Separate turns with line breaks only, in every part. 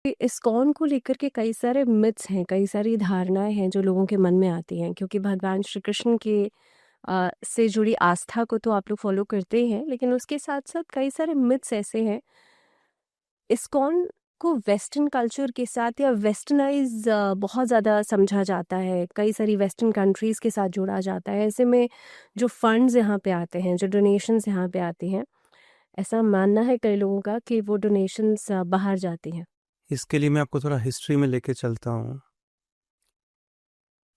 ISKCON को लेकर के कई सारे मिथ्स हैं, कई सारी धारणाएँ हैं जो लोगों के मन में आती हैं, क्योंकि भगवान श्री कृष्ण के से जुड़ी आस्था को तो आप लोग फ़ॉलो करते ही हैं, लेकिन उसके साथ-साथ कई सारे मिथ्स ऐसे हैं। इस्कॉन को वेस्टर्न कल्चर के साथ या वेस्टर्नाइज़ बहुत ज़्यादा समझा जाता है, कई सारी वेस्टर्न कंट्रीज़ के साथ जोड़ा जाता है। ऐसे में जो फंड्स यहाँ पे आते हैं, जो डोनेशंस यहाँ पे आती हैं, ऐसा मानना है कई लोगों का कि वो डोनेशंस बाहर जाती हैं।
इसके लिए मैं आपको थोड़ा हिस्ट्री में लेके चलता हूँ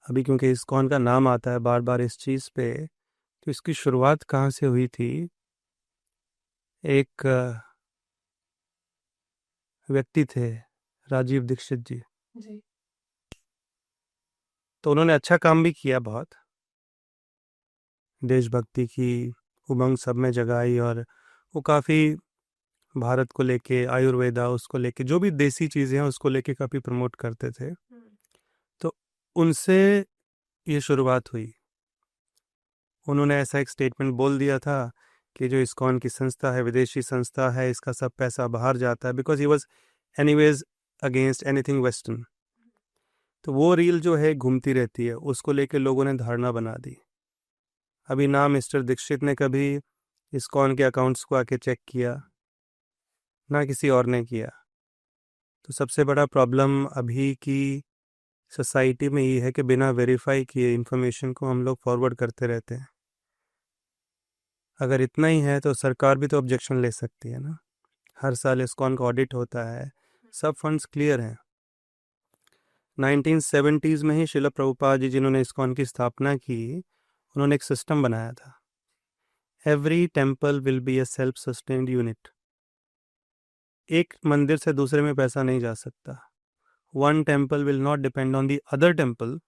अभी, क्योंकि इस्कॉन का नाम आता है बार बार इस चीज़ पे। तो इसकी शुरुआत कहाँ से हुई थी? एक व्यक्ति थे, राजीव दीक्षित जी।
जी।
तो उन्होंने अच्छा काम भी किया, बहुत देशभक्ति की उमंग सब में जगाई, और वो काफ़ी भारत को लेके, आयुर्वेदा उसको लेके, जो भी देसी चीज़ें हैं उसको लेके काफ़ी प्रमोट करते थे। तो उनसे ये शुरुआत हुई। उन्होंने ऐसा एक स्टेटमेंट बोल दिया था कि जो इस्कॉन की संस्था है विदेशी संस्था है, इसका सब पैसा बाहर जाता है, because he was anyways against anything western. तो वो रील जो है घूमती रहती है, उसको लेके लोगों ने धारणा बना दी। अभी ना मिस्टर दीक्षित ने कभी इस्कॉन के अकाउंट्स को आके चेक किया, ना किसी और ने किया। तो सबसे बड़ा प्रॉब्लम अभी की सोसाइटी में ये है कि बिना वेरीफाई किए इन्फॉर्मेशन को हम लोग फॉरवर्ड करते रहते हैं। अगर इतना ही है तो सरकार भी तो ऑब्जेक्शन ले सकती है ना। हर साल इस्कॉन का ऑडिट होता है, सब फंड्स क्लियर हैं। 1970s में ही शिला प्रभुपाद जी, जिन्होंने इस्कॉन की स्थापना की, उन्होंने एक सिस्टम बनाया था। Every temple will be A self sustained unit. एक मंदिर से दूसरे में पैसा नहीं जा सकता। One temple will not depend on the other temple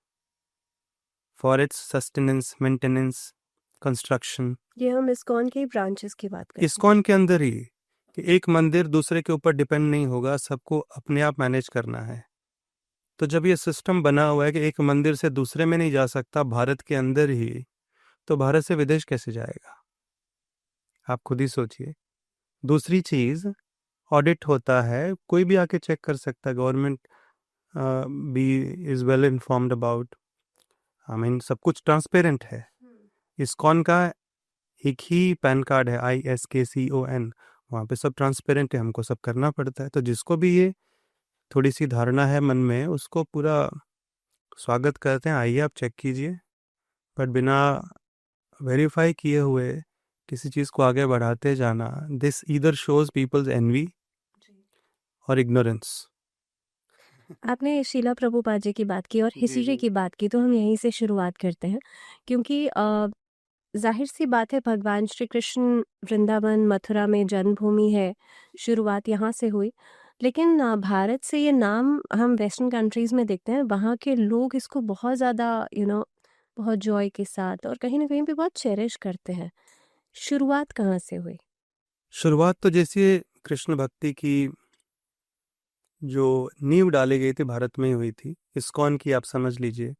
for its sustenance, maintenance, construction.
ये हम इस्कॉन के ब्रांचेस की बात करते हैं।
इस्कॉन के अंदर ही कि एक मंदिर दूसरे के ऊपर डिपेंड नहीं होगा, सबको अपने आप मैनेज करना है। तो जब ये सिस्टम बना हुआ है कि एक मंदिर से दूसरे में नहीं जा सकता, भारत के अंदर ही, तो भारत से विदेश कैसे जाएगा? आप खुद ही सोचिए। दूसरी चीज, ऑडिट होता है, कोई भी आके चेक कर सकता है। Government be is well informed about, I mean सब कुछ ट्रांसपेरेंट है। इस्कॉन का एक ही पैन कार्ड है, ISKCON, वहाँ पे सब ट्रांसपेरेंट है, हमको सब करना पड़ता है। तो जिसको भी ये थोड़ी सी धारणा है मन में, उसको पूरा स्वागत करते हैं, आइए आप चेक कीजिए। बट बिना वेरीफाई किए हुए किसी चीज़ को आगे बढ़ाते जाना, this either shows people's envy और इग्नोरेंस।
आपने शीला प्रभुपाद जी की बात की और
जी,
हिस्ट्री
जी।
की बात की, तो हम यहीं से शुरुआत करते हैं, क्योंकि ज़ाहिर सी बात है, भगवान श्री कृष्ण वृंदावन मथुरा में जन्मभूमि है, शुरुआत यहाँ से हुई। लेकिन भारत से ये नाम हम वेस्टर्न कंट्रीज़ में देखते हैं, वहाँ के लोग इसको बहुत ज़्यादा बहुत जॉय के साथ और कहीं न कहीं पे बहुत चेरिश करते हैं। शुरुआत कहाँ से हुई?
शुरुआत तो जैसे कृष्ण भक्ति की जो नींव डाली गई थी भारत में ही हुई थी। इस्कॉन की आप समझ लीजिए,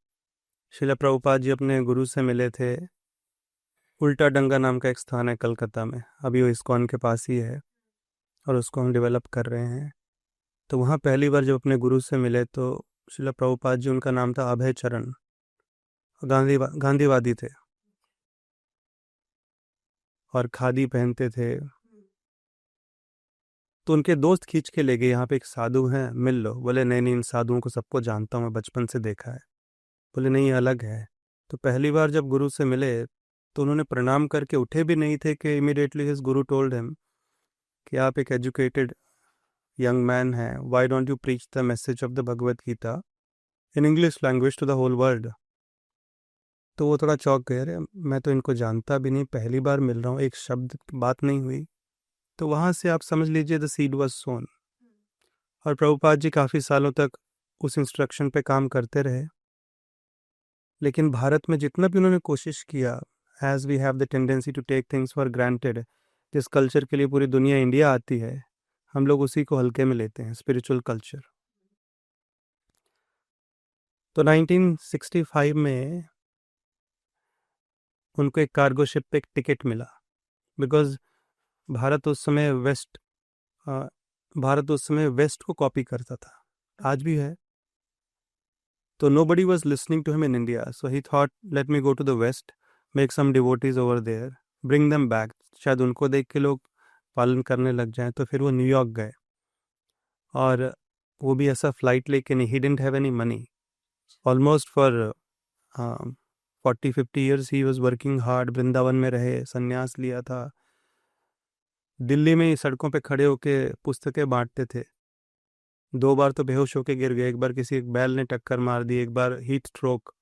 शिला प्रभुपाद जी अपने गुरु से मिले थे। उल्टा डंगा नाम का एक स्थान है कलकत्ता में, अभी वो इस्कॉन के पास ही है, और उसको हम डेवलप कर रहे हैं। तो वहाँ पहली बार जब अपने गुरु से मिले तो शिला प्रभुपाद जी, उनका नाम था अभय चरण, गांधीवादी थे और खादी पहनते थे। तो उनके दोस्त खींच के ले गए, यहाँ पे एक साधु हैं, मिल लो। बोले नहीं नहीं, इन साधुओं को सबको जानता हूँ, मैं बचपन से देखा है। बोले नहीं, ये अलग है। तो पहली बार जब गुरु से मिले तो उन्होंने प्रणाम करके उठे भी नहीं थे कि immediately his guru told him कि आप एक एजुकेटेड यंग मैन हैं, why don't you preach the message of the Bhagavad Gita in English language to the whole world. तो वो थोड़ा चौंक गए, अरे मैं तो इनको जानता भी नहीं, पहली बार मिल रहा हूँ, एक शब्द बात नहीं हुई। तो वहाँ से आप समझ लीजिए द सीड वाज सोन। और प्रभुपाद जी काफ़ी सालों तक उस इंस्ट्रक्शन पे काम करते रहे। लेकिन भारत में जितना भी उन्होंने कोशिश किया, as we have the tendency to take things for granted, जिस कल्चर के लिए पूरी दुनिया इंडिया आती है, हम लोग उसी को हल्के में लेते हैं, स्पिरिचुअल कल्चर। तो 1965 में उनको एक कार्गो शिप पे एक टिकट मिला, बिकॉज भारत उस समय वेस्ट भारत उस समय वेस्ट को कॉपी करता था, आज भी है। तो nobody was listening to him in India, so he thought, let me go to the west, make some devotees over there, bring them back, शायद उनको देख के लोग पालन करने लग जाएं। तो फिर वो न्यूयॉर्क गए, और वो भी ऐसा फ्लाइट लेके नहीं, he didn't have any money, almost for 40-50 years he was working hard, Vrindavan में रहे, संन्यास लिया था, दिल्ली में ही सड़कों पे खड़े होके पुस्तकें बांटते थे। 2 बार तो बेहोश होके गिर गए, एक बार किसी एक बैल ने टक्कर मार दी, एक बार हीट स्ट्रोक।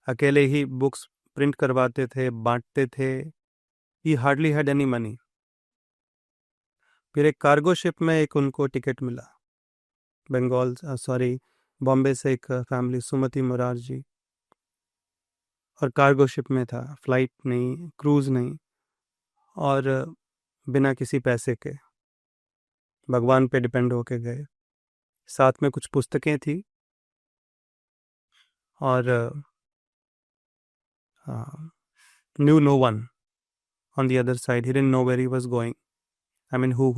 अकेले ही बुक्स प्रिंट करवाते थे, बांटते थे। ही हार्डली हैड एनी मनी। फिर एक कार्गो शिप में एक उनको टिकट मिला, बॉम्बे से एक फैमिली, सुमति मुरारजी, और कार्गो शिप में था, फ्लाइट नहीं, क्रूज नहीं, और बिना किसी पैसे के भगवान पे डिपेंड होके गए। साथ में कुछ पुस्तकें थी, और knew no one on the other side. He didn't know where he was going. I mean, who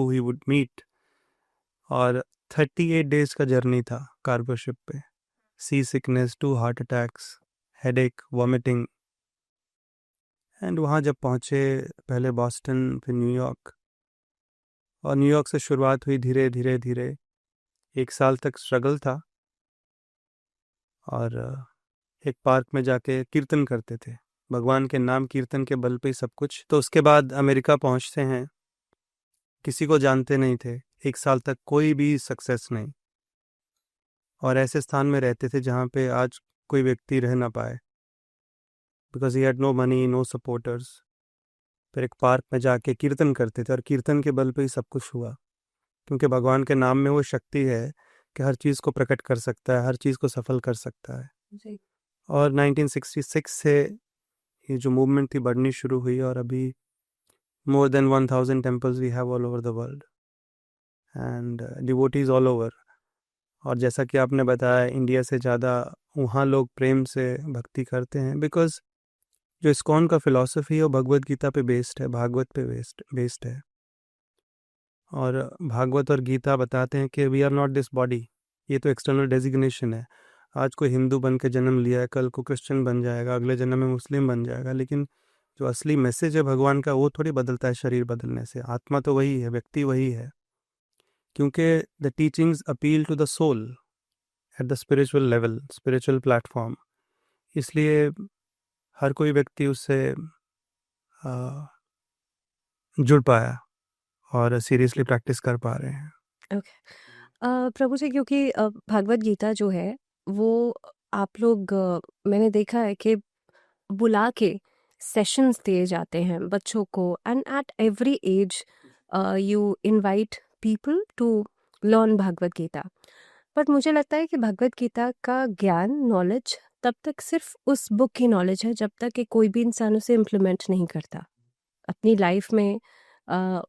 he would meet. और 38 days का जर्नी था कार्गो शिप पे। Sea sickness, 2 heart attacks, headache, vomiting. And वहाँ जब पहुँचे, पहले Boston, फिर New York, और न्यूयॉर्क से शुरुआत हुई धीरे धीरे धीरे। 1 साल तक स्ट्रगल था, और एक पार्क में जाके कीर्तन करते थे, भगवान के नाम कीर्तन के बल पे सब कुछ। तो उसके बाद अमेरिका पहुंचते हैं, किसी को जानते नहीं थे, 1 साल तक कोई भी सक्सेस नहीं, और ऐसे स्थान में रहते थे जहाँ पे आज कोई व्यक्ति रह ना पाए, because he had no money, no supporters. फिर एक पार्क में जाके कीर्तन करते थे, और कीर्तन के बल पे ही सब कुछ हुआ, क्योंकि भगवान के नाम में वो शक्ति है कि हर चीज़ को प्रकट कर सकता है, हर चीज़ को सफल कर सकता है जी। और 1966 से ये जो मूवमेंट थी बढ़नी शुरू हुई, और अभी more than 1000 temples we have all over the world and devotees all over। और जैसा कि आपने बताया, इंडिया से ज़्यादा वहाँ लोग प्रेम से भक्ति करते हैं, बिकॉज जो इस्कॉन का फिलॉसफी है वो भगवत गीता पे बेस्ड है, भागवत पे बेस्ड है। और भागवत और गीता बताते हैं कि we are not this body. ये तो एक्सटर्नल डेजिग्नेशन है। आज कोई हिंदू बन के जन्म लिया है, कल को क्रिश्चियन बन जाएगा, अगले जन्म में मुस्लिम बन जाएगा, लेकिन जो असली मैसेज है भगवान का वो थोड़ी बदलता है शरीर बदलने से। आत्मा तो वही है, व्यक्ति वही है, क्योंकि the teachings appeal to the soul at the spiritual level, spiritual platform. इसलिए हर कोई व्यक्ति उससे जुड़ पाया और सीरियसली प्रैक्टिस कर पा रहे हैं।
ओके प्रभु जी, क्योंकि भगवत गीता जो है वो आप लोग मैंने देखा है कि बुला के सेशंस दिए जाते हैं बच्चों को, and at every age you invite people to learn Bhagavad Gita. But मुझे लगता है कि भगवत गीता का ज्ञान, नॉलेज तब तक सिर्फ उस बुक की नॉलेज है जब तक कि कोई भी इंसान उसे इम्प्लीमेंट नहीं करता अपनी लाइफ में।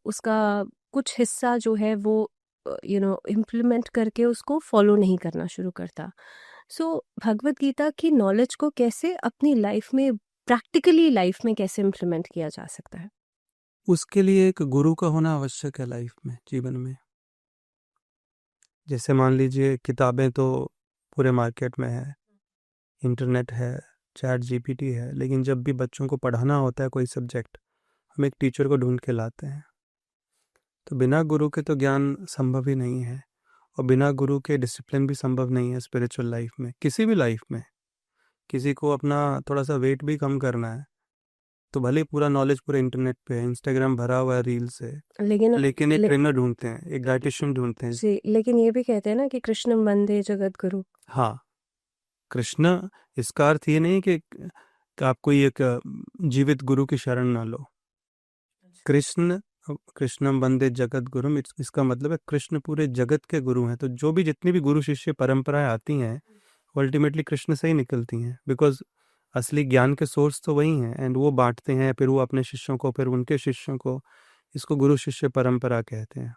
उसका कुछ हिस्सा जो है वो इम्प्लीमेंट करके उसको फॉलो नहीं करना शुरू करता। सो भगवत गीता की नॉलेज को कैसे अपनी लाइफ में, प्रैक्टिकली लाइफ में कैसे इम्प्लीमेंट किया जा सकता है?
उसके लिए एक गुरु का होना आवश्यक है लाइफ में, जीवन में। जैसे मान लीजिए, किताबें तो पूरे मार्केट में है, इंटरनेट है, चैट जीपीटी है, लेकिन जब भी बच्चों को पढ़ाना होता है कोई सब्जेक्ट, हम एक टीचर को ढूंढ के लाते हैं। तो बिना गुरु के तो ज्ञान संभव ही नहीं है, और बिना गुरु के डिसिप्लिन भी संभव नहीं है स्पिरिचुअल लाइफ में, किसी भी लाइफ में। किसी को अपना थोड़ा सा वेट भी कम करना है, तो भले पूरा नॉलेज पूरे इंटरनेट पे है, इंस्टाग्राम भरा हुआ है रील से, लेकिन एक ट्रेनर ढूंढते हैं, एक डाइटिशियन ढूंढते हैं
जी। लेकिन ये भी कहते हैं ना कि कृष्ण वंदे जगत गुरु।
हाँ, कृष्ण, इसका अर्थ ये नहीं कि आप कोई एक जीवित गुरु की शरण ना लो। कृष्णम वंदे जगत गुरु, इसका मतलब है कृष्ण पूरे जगत के गुरु हैं। तो जो भी जितनी भी गुरु शिष्य परंपराएं आती हैं अल्टीमेटली कृष्ण से ही निकलती हैं, बिकॉज असली ज्ञान के सोर्स तो वही हैं, एंड वो बांटते हैं, फिर वो अपने शिष्यों को, फिर उनके शिष्यों को। इसको गुरु शिष्य परंपरा कहते हैं।